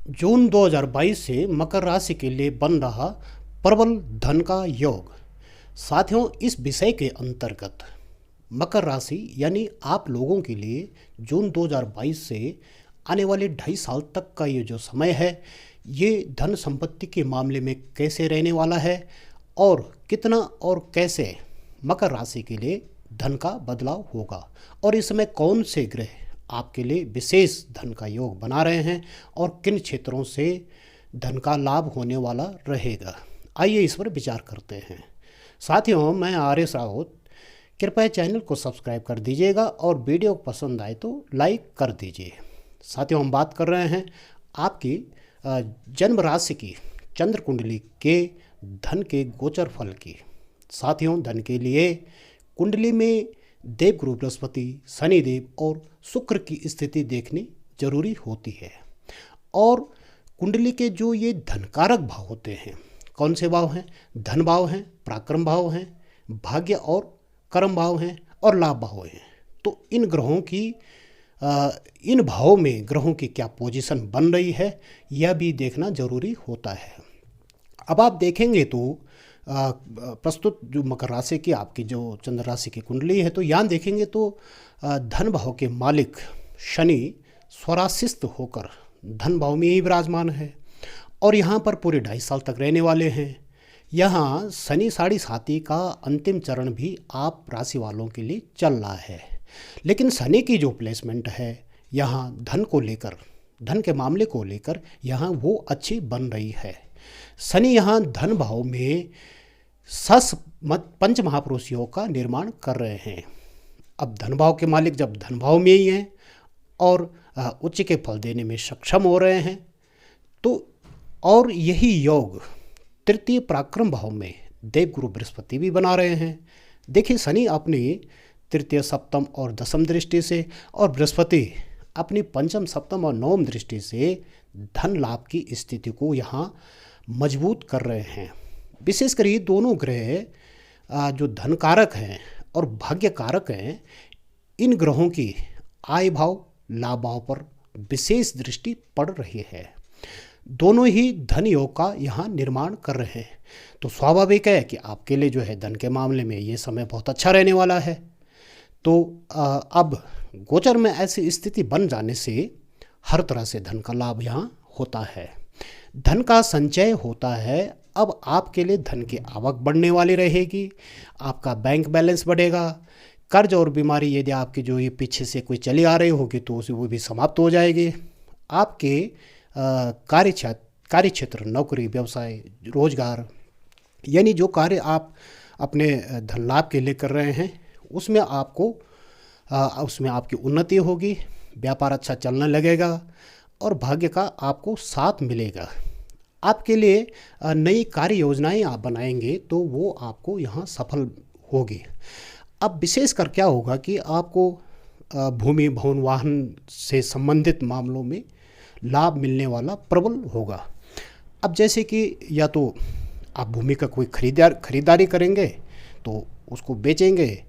जून 2022 से मकर राशि के लिए बन रहा प्रबल धन का योग। साथियों, इस विषय के अंतर्गत मकर राशि यानी आप लोगों के लिए जून 2022 से आने वाले 2.5 साल तक का ये जो समय है, ये धन संपत्ति के मामले में कैसे रहने वाला है और कितना और कैसे मकर राशि के लिए धन का बदलाव होगा और इस समय कौन से ग्रह आपके लिए विशेष धन का योग बना रहे हैं और किन क्षेत्रों से धन का लाभ होने वाला रहेगा। आइए इस पर विचार करते हैं। साथियों, मैं आर.एस. राउत। कृपया चैनल को सब्सक्राइब कर दीजिएगा और वीडियो पसंद आए तो लाइक कर दीजिए। साथियों, हम बात कर रहे हैं आपकी जन्म राशि की चंद्र कुंडली के धन के गोचर फल की। साथियों, धन के लिए कुंडली में देवगुरु बृहस्पति, शनिदेव और शुक्र की स्थिति देखनी जरूरी होती है। और कुंडली के जो ये धनकारक भाव होते हैं, कौन से भाव हैं? धन भाव हैं, पराक्रम भाव हैं, भाग्य और कर्म भाव हैं और लाभ भाव हैं। तो इन ग्रहों की इन भावों में ग्रहों की क्या पोजीशन बन रही है, यह भी देखना जरूरी होता है। अब आप देखेंगे तो प्रस्तुत जो मकर राशि की आपकी जो चंद्र राशि की कुंडली है, तो यहाँ देखेंगे तो धन भाव के मालिक शनि स्वराशिस्त होकर धन भाव में ही विराजमान है और यहाँ पर पूरे 2.5 साल तक रहने वाले हैं। यहाँ शनि साढ़े साथी का अंतिम चरण भी आप राशि वालों के लिए चल रहा है, लेकिन शनि की जो प्लेसमेंट है यहाँ धन को लेकर, धन के मामले को लेकर यहाँ वो अच्छी बन रही है। शनि यहाँ धन भाव में पंच महापुरुष योग का निर्माण कर रहे हैं। अब धन भाव के मालिक जब धन भाव में ही हैं और उच्च के फल देने में सक्षम हो रहे हैं, तो और यही योग तृतीय पराक्रम भाव में देवगुरु बृहस्पति भी बना रहे हैं। देखिए, शनि अपनी तृतीय, सप्तम और दसम दृष्टि से और बृहस्पति अपनी पंचम, सप्तम और नवम दृष्टि से धन लाभ की स्थिति को यहाँ मजबूत कर रहे हैं। विशेषकर ये दोनों ग्रह जो धन कारक हैं और भाग्य कारक हैं, इन ग्रहों की आय भाव, लाभ भाव पर विशेष दृष्टि पड़ रही है। दोनों ही धन योग का यहाँ निर्माण कर रहे हैं, तो स्वाभाविक है कि आपके लिए जो है धन के मामले में ये समय बहुत अच्छा रहने वाला है। तो अब गोचर में ऐसी स्थिति बन जाने से हर तरह से धन का लाभ यहाँ होता है, धन का संचय होता है। अब आपके लिए धन की आवक बढ़ने वाली रहेगी, आपका बैंक बैलेंस बढ़ेगा, कर्ज और बीमारी यदि आपकी जो ये पीछे से कोई चली आ रही होगी तो उसे वो भी समाप्त हो जाएगी। आपके कार्य क्षेत्र, नौकरी, व्यवसाय, रोजगार, यानी जो कार्य आप अपने धन लाभ के लिए कर रहे हैं उसमें उसमें आपकी उन्नति होगी, व्यापार अच्छा चलने लगेगा और भाग्य का आपको साथ मिलेगा। आपके लिए नई कार्य योजनाएं आप बनाएंगे तो वो आपको यहाँ सफल होगी। अब विशेषकर क्या होगा कि आपको भूमि, भवन, वाहन से संबंधित मामलों में लाभ मिलने वाला प्रबल होगा। अब जैसे कि या तो आप भूमि का कोई खरीदारी करेंगे तो उसको बेचेंगे,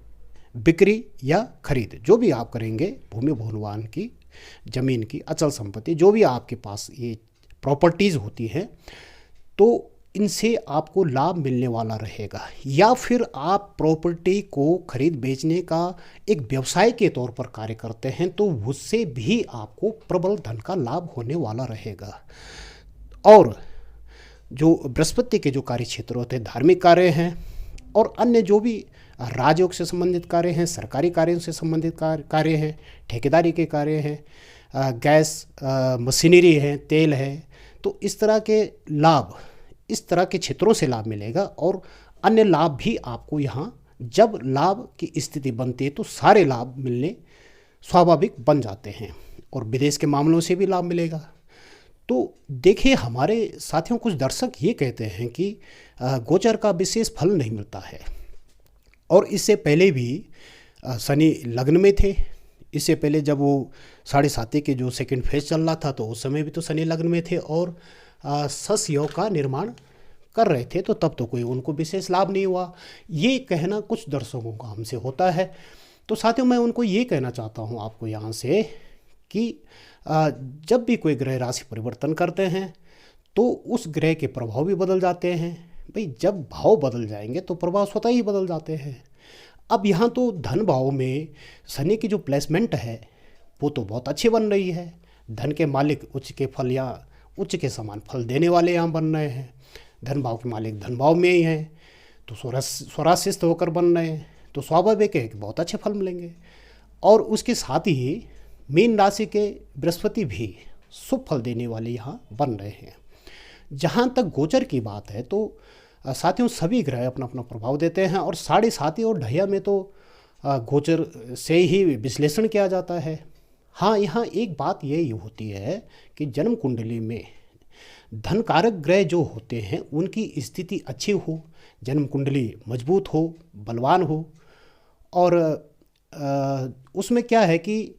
बिक्री या खरीद, जो भी आप करेंगे, भूमि, भवन, वाहन की, ज़मीन की, अचल संपत्ति, जो भी आपके पास ये प्रॉपर्टीज़ होती हैं, तो इनसे आपको लाभ मिलने वाला रहेगा। या फिर आप प्रॉपर्टी को खरीद बेचने का एक व्यवसाय के तौर पर कार्य करते हैं तो उससे भी आपको प्रबल धन का लाभ होने वाला रहेगा। और जो बृहस्पति के जो कार्य क्षेत्र होते हैं, धार्मिक कार्य हैं और अन्य जो भी राजयोग से संबंधित कार्य हैं, सरकारी कार्यों से संबंधित कार्य हैं, ठेकेदारी के कार्य हैं, गैस, मशीनरी है, तेल है, तो इस तरह के लाभ, इस तरह के क्षेत्रों से लाभ मिलेगा। और अन्य लाभ भी आपको यहाँ जब लाभ की स्थिति बनती है तो सारे लाभ मिलने स्वाभाविक बन जाते हैं और विदेश के मामलों से भी लाभ मिलेगा। तो देखिए, हमारे साथियों, कुछ दर्शक ये कहते हैं कि गोचर का विशेष फल नहीं मिलता है और इससे पहले भी शनि लग्न में थे। इससे पहले जब वो साढ़े साथी के जो सेकंड फेज चल रहा था तो उस समय भी तो शनि लग्न में थे और सस योग का निर्माण कर रहे थे, तो तब तो कोई उनको विशेष लाभ नहीं हुआ। ये कहना कुछ दर्शकों का हमसे होता है। तो साथियों, मैं उनको ये कहना चाहता हूँ आपको यहाँ से कि जब भी कोई ग्रह राशि परिवर्तन करते हैं तो उस ग्रह के प्रभाव भी बदल जाते हैं। भाई जब भाव बदल जाएंगे तो प्रभाव स्वतः ही बदल जाते हैं। अब यहाँ तो धन भाव में शनि की जो प्लेसमेंट है वो तो बहुत अच्छी बन रही है। धन के मालिक उच्च के फल या उच्च के समान फल देने वाले यहाँ बन रहे हैं। धन भाव के मालिक धन भाव में ही हैं तो स्वराशिस्त होकर बन रहे हैं, तो स्वाभाविक है कि बहुत अच्छे फल मिलेंगे। और उसके साथ ही मीन राशि के बृहस्पति भी शुभ फल देने वाले यहाँ बन रहे हैं। जहाँ तक गोचर की बात है तो साथियों सभी ग्रह अपना अपना प्रभाव देते हैं और 7.5 और ढैया में तो गोचर से ही विश्लेषण किया जाता है। हाँ, यहाँ एक बात यही होती है कि जन्म कुंडली में धन कारक ग्रह जो होते हैं उनकी स्थिति अच्छी हो, जन्म कुंडली मजबूत हो, बलवान हो। और उसमें क्या है कि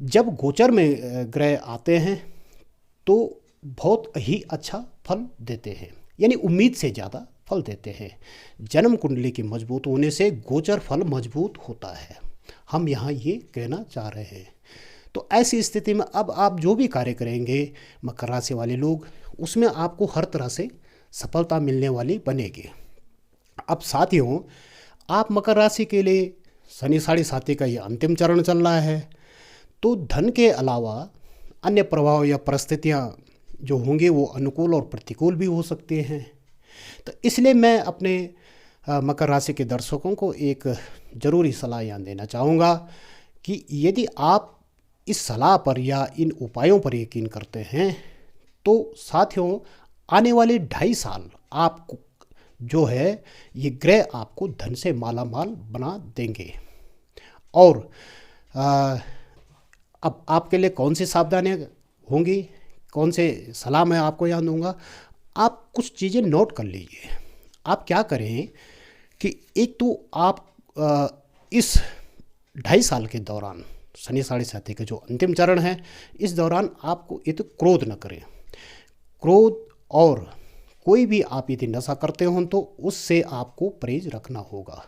जब गोचर में ग्रह आते हैं तो बहुत ही अच्छा फल देते हैं, यानी उम्मीद से ज़्यादा फल देते हैं। जन्म कुंडली के मजबूत होने से गोचर फल मजबूत होता है, हम यहाँ ये कहना चाह रहे हैं। तो ऐसी स्थिति में अब आप जो भी कार्य करेंगे मकर राशि वाले लोग, उसमें आपको हर तरह से सफलता मिलने वाली बनेगी। अब साथियों, आप मकर राशि के लिए शनि 7.5 का ये अंतिम चरण चल रहा है, तो धन के अलावा अन्य प्रभाव या परिस्थितियाँ जो होंगे वो अनुकूल और प्रतिकूल भी हो सकते हैं। तो इसलिए मैं अपने मकर राशि के दर्शकों को एक ज़रूरी सलाह यहाँ देना चाहूँगा कि यदि आप इस सलाह पर या इन उपायों पर यकीन करते हैं तो साथियों आने वाले 2.5 साल आपको जो है ये ग्रह आपको धन से माला माल बना देंगे। और अब आपके लिए कौन सी सावधानियाँ होंगी, कौन से सलाह मैं आपको यहाँ दूंगा, आप कुछ चीज़ें नोट कर लीजिए। आप क्या करें कि एक तो आप इस 2.5 साल के दौरान शनि 7.5 का जो अंतिम चरण है इस दौरान आपको ये तो क्रोध न करें। क्रोध और कोई भी आप यदि नशा करते हो तो उससे आपको परहेज रखना होगा।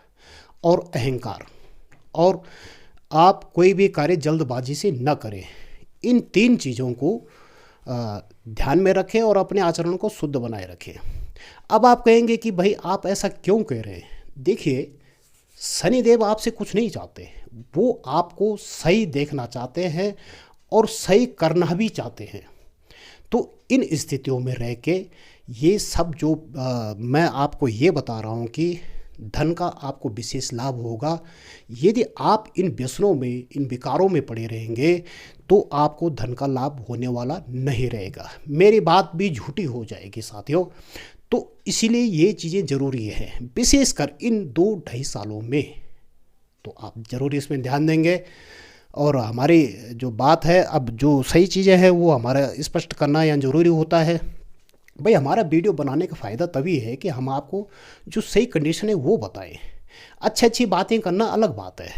और अहंकार, और आप कोई भी कार्य जल्दबाजी से न करें। इन 3 चीज़ों को ध्यान में रखें और अपने आचरण को शुद्ध बनाए रखें। अब आप कहेंगे कि भाई आप ऐसा क्यों कह रहे हैं। देखिए, शनिदेव आपसे कुछ नहीं चाहते, वो आपको सही देखना चाहते हैं और सही करना भी चाहते हैं। तो इन स्थितियों में रह के ये सब जो मैं आपको ये बता रहा हूँ कि धन का आपको विशेष लाभ होगा। यदि आप इन व्यसनों में, इन विकारों में पड़े रहेंगे तो आपको धन का लाभ होने वाला नहीं रहेगा। मेरी बात भी झूठी हो जाएगी साथियों। तो इसीलिए ये चीज़ें ज़रूरी हैं, विशेषकर इन 2-2.5 सालों में। तो आप ज़रूर इसमें ध्यान देंगे। और हमारी जो बात है, अब जो सही चीज़ें हैं वो हमारा स्पष्ट करना यहाँ ज़रूरी होता है। भाई हमारा वीडियो बनाने का फ़ायदा तभी है कि हम आपको जो सही कंडीशन है वो बताएं। अच्छी बातें करना अलग बात है,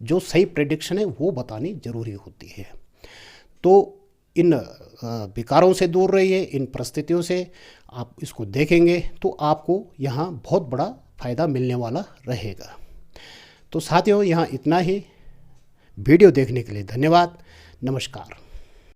जो सही प्रेडिक्शन है वो बतानी ज़रूरी होती है। तो इन विकारों से दूर रहिए, इन परिस्थितियों से आप इसको देखेंगे तो आपको यहाँ बहुत बड़ा फ़ायदा मिलने वाला रहेगा। तो साथियों, यहाँ इतना ही। वीडियो देखने के लिए धन्यवाद। नमस्कार।